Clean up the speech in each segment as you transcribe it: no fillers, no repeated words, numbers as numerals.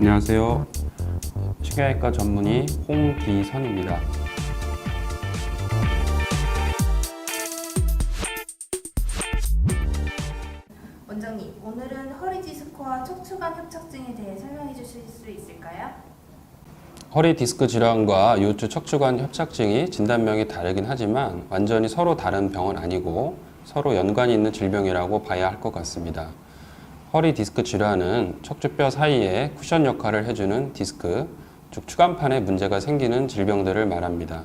안녕하세요. 신경외과 전문의 홍기선입니다. 원장님, 오늘은 허리 디스크와 척추관 협착증에 대해 설명해 주실 수 있을까요? 허리 디스크 질환과 요추 척추관 협착증이 진단명이 다르긴 하지만 완전히 서로 다른 병은 아니고 서로 연관이 있는 질병이라고 봐야 할 것 같습니다. 허리 디스크 질환은 척추뼈 사이에 쿠션 역할을 해주는 디스크, 즉 추간판에 문제가 생기는 질병들을 말합니다.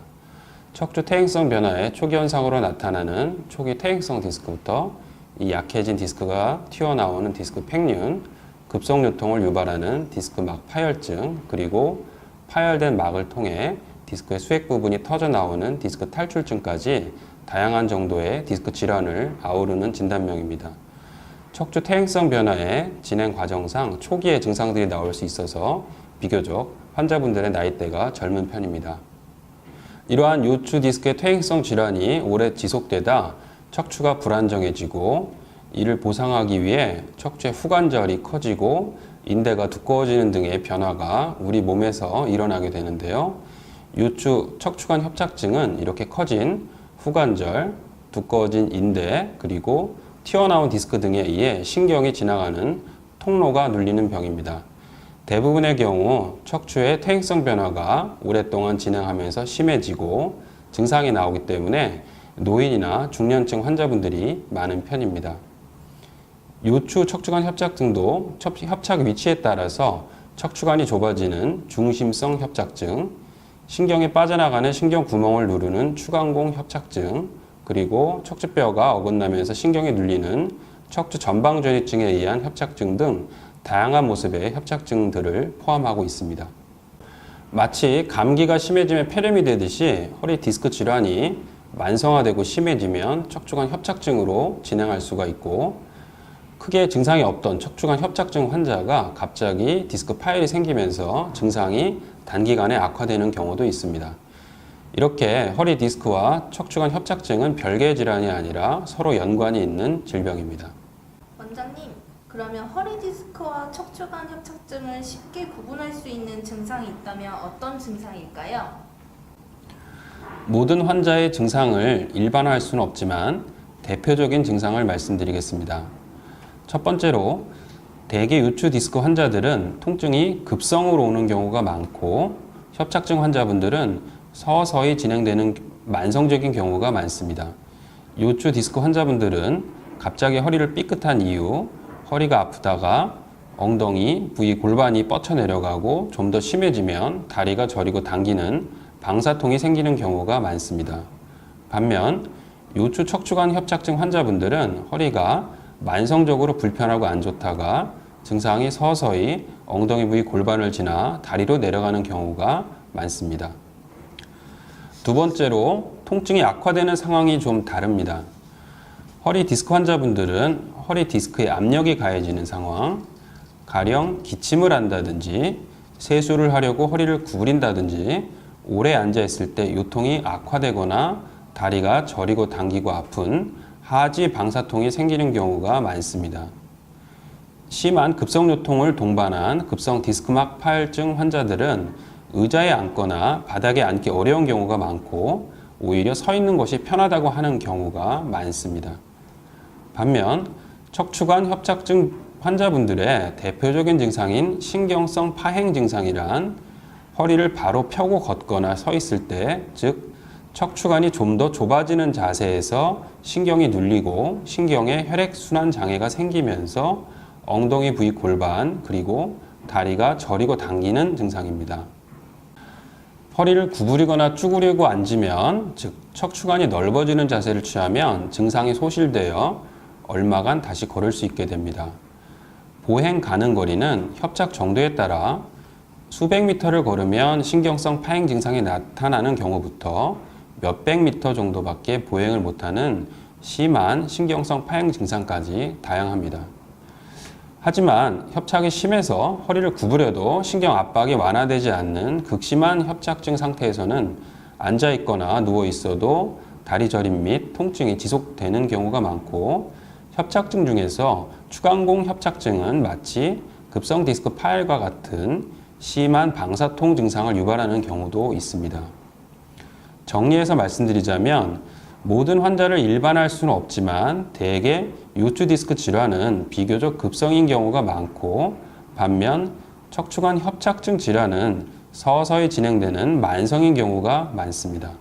척추 퇴행성 변화의 초기 현상으로 나타나는 초기 퇴행성 디스크부터 이 약해진 디스크가 튀어나오는 디스크 팽륜, 급성 요통을 유발하는 디스크 막 파열증, 그리고 파열된 막을 통해 디스크의 수액 부분이 터져 나오는 디스크 탈출증까지 다양한 정도의 디스크 질환을 아우르는 진단명입니다. 척추 퇴행성 변화의 진행 과정상 초기에 증상들이 나올 수 있어서 비교적 환자분들의 나이대가 젊은 편입니다. 이러한 요추 디스크의 퇴행성 질환이 오래 지속되다 척추가 불안정해지고 이를 보상하기 위해 척추의 후관절이 커지고 인대가 두꺼워지는 등의 변화가 우리 몸에서 일어나게 되는데요. 요추 척추관 협착증은 이렇게 커진 후관절, 두꺼워진 인대, 그리고 튀어나온 디스크 등에 의해 신경이 지나가는 통로가 눌리는 병입니다. 대부분의 경우 척추의 퇴행성 변화가 오랫동안 진행하면서 심해지고 증상이 나오기 때문에 노인이나 중년층 환자분들이 많은 편입니다. 요추 척추관 협착증도 협착 위치에 따라서 척추관이 좁아지는 중심성 협착증, 신경이 빠져나가는 신경 구멍을 누르는 추간공 협착증, 그리고 척추뼈가 어긋나면서 신경이 눌리는 척추 전방전이증에 의한 협착증 등 다양한 모습의 협착증들을 포함하고 있습니다. 마치 감기가 심해지면 폐렴이 되듯이 허리 디스크 질환이 만성화되고 심해지면 척추관 협착증으로 진행할 수가 있고, 크게 증상이 없던 척추관 협착증 환자가 갑자기 디스크 파열이 생기면서 증상이 단기간에 악화되는 경우도 있습니다. 이렇게 허리 디스크와 척추관 협착증은 별개의 질환이 아니라 서로 연관이 있는 질병입니다. 원장님, 그러면 허리 디스크와 척추관 협착증을 쉽게 구분할 수 있는 증상이 있다면 어떤 증상일까요? 모든 환자의 증상을 일반화할 수는 없지만 대표적인 증상을 말씀드리겠습니다. 첫 번째로 대개 요추 디스크 환자들은 통증이 급성으로 오는 경우가 많고 협착증 환자분들은 서서히 진행되는 만성적인 경우가 많습니다. 요추 디스크 환자분들은 갑자기 허리를 삐끗한 이후 허리가 아프다가 엉덩이 부위 골반이 뻗쳐 내려가고 좀 더 심해지면 다리가 저리고 당기는 방사통이 생기는 경우가 많습니다. 반면 요추 척추관 협착증 환자분들은 허리가 만성적으로 불편하고 안 좋다가 증상이 서서히 엉덩이 부위 골반을 지나 다리로 내려가는 경우가 많습니다. 두 번째로 통증이 악화되는 상황이 좀 다릅니다. 허리 디스크 환자분들은 허리 디스크에 압력이 가해지는 상황, 가령 기침을 한다든지 세수를 하려고 허리를 구부린다든지 오래 앉아 있을 때 요통이 악화되거나 다리가 저리고 당기고 아픈 하지 방사통이 생기는 경우가 많습니다. 심한 급성 요통을 동반한 급성 디스크막 파열증 환자들은 의자에 앉거나 바닥에 앉기 어려운 경우가 많고 오히려 서 있는 것이 편하다고 하는 경우가 많습니다. 반면 척추관 협착증 환자분들의 대표적인 증상인 신경성 파행 증상이란 허리를 바로 펴고 걷거나 서 있을 때, 즉 척추관이 좀 더 좁아지는 자세에서 신경이 눌리고 신경의 혈액순환 장애가 생기면서 엉덩이 부위 골반 그리고 다리가 저리고 당기는 증상입니다. 허리를 구부리거나 쭈그리고 앉으면, 즉 척추관이 넓어지는 자세를 취하면 증상이 소실되어 얼마간 다시 걸을 수 있게 됩니다. 보행 가능 거리는 협착 정도에 따라 수백 미터를 걸으면 신경성 파행 증상이 나타나는 경우부터 몇백 미터 정도밖에 보행을 못하는 심한 신경성 파행 증상까지 다양합니다. 하지만 협착이 심해서 허리를 구부려도 신경 압박이 완화되지 않는 극심한 협착증 상태에서는 앉아 있거나 누워 있어도 다리 저림 및 통증이 지속되는 경우가 많고, 협착증 중에서 추간공 협착증은 마치 급성 디스크 파열과 같은 심한 방사통 증상을 유발하는 경우도 있습니다. 정리해서 말씀드리자면 모든 환자를 일반화할 수는 없지만 대개 요추 디스크 질환은 비교적 급성인 경우가 많고 반면 척추관 협착증 질환은 서서히 진행되는 만성인 경우가 많습니다.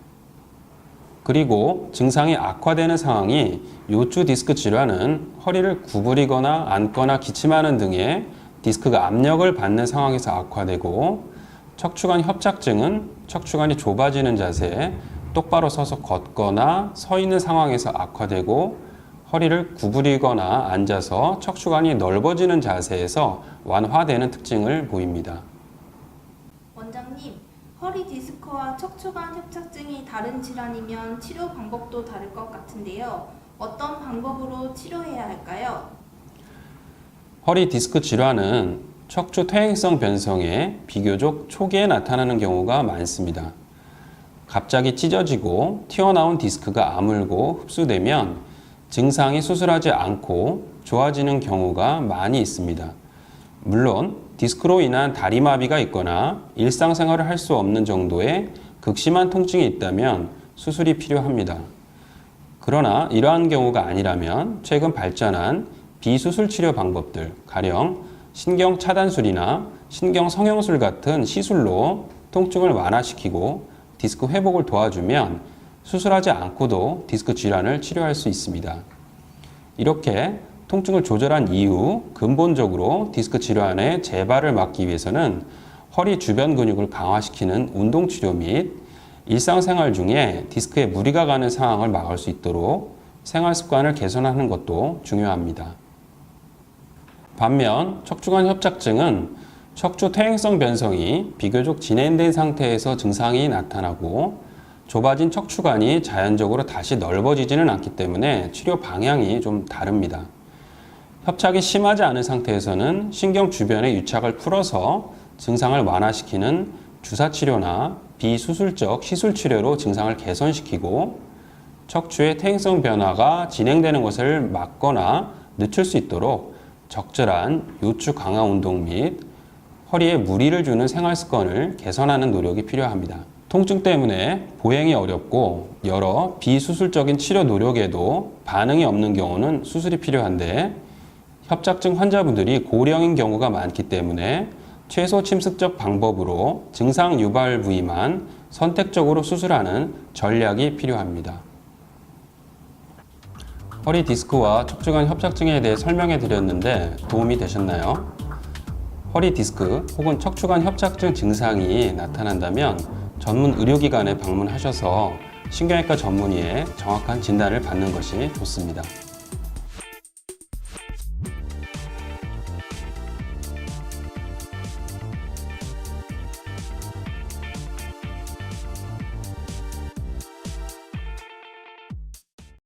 그리고 증상이 악화되는 상황이 요추 디스크 질환은 허리를 구부리거나 앉거나 기침하는 등의 디스크가 압력을 받는 상황에서 악화되고 척추관 협착증은 척추관이 좁아지는 자세, 똑바로 서서 걷거나 서 있는 상황에서 악화되고 허리를 구부리거나 앉아서 척추관이 넓어지는 자세에서 완화되는 특징을 보입니다. 원장님, 허리 디스크와 척추관 협착증이 다른 질환이면 치료 방법도 다를 것 같은데요. 어떤 방법으로 치료해야 할까요? 허리 디스크 질환은 척추 퇴행성 변성에 비교적 초기에 나타나는 경우가 많습니다. 갑자기 찢어지고 튀어나온 디스크가 아물고 흡수되면 증상이 수술하지 않고 좋아지는 경우가 많이 있습니다. 물론 디스크로 인한 다리마비가 있거나 일상생활을 할 수 없는 정도의 극심한 통증이 있다면 수술이 필요합니다. 그러나 이러한 경우가 아니라면 최근 발전한 비수술 치료 방법들, 가령 신경 차단술이나 신경 성형술 같은 시술로 통증을 완화시키고 디스크 회복을 도와주면 수술하지 않고도 디스크 질환을 치료할 수 있습니다. 이렇게 통증을 조절한 이후 근본적으로 디스크 질환의 재발을 막기 위해서는 허리 주변 근육을 강화시키는 운동 치료 및 일상생활 중에 디스크에 무리가 가는 상황을 막을 수 있도록 생활 습관을 개선하는 것도 중요합니다. 반면 척추관 협착증은 척추 퇴행성 변성이 비교적 진행된 상태에서 증상이 나타나고 좁아진 척추관이 자연적으로 다시 넓어지지는 않기 때문에 치료 방향이 좀 다릅니다. 협착이 심하지 않은 상태에서는 신경 주변의 유착을 풀어서 증상을 완화시키는 주사치료나 비수술적 시술치료로 증상을 개선시키고 척추의 퇴행성 변화가 진행되는 것을 막거나 늦출 수 있도록 적절한 요추 강화 운동 및 허리에 무리를 주는 생활 습관을 개선하는 노력이 필요합니다. 통증 때문에 보행이 어렵고 여러 비수술적인 치료 노력에도 반응이 없는 경우는 수술이 필요한데 협착증 환자분들이 고령인 경우가 많기 때문에 최소 침습적 방법으로 증상 유발 부위만 선택적으로 수술하는 전략이 필요합니다. 허리 디스크와 척추관 협착증에 대해 설명해 드렸는데 도움이 되셨나요? 허리 디스크 혹은 척추관 협착증 증상이 나타난다면 전문 의료기관에 방문하셔서 신경외과 전문의의 정확한 진단을 받는 것이 좋습니다.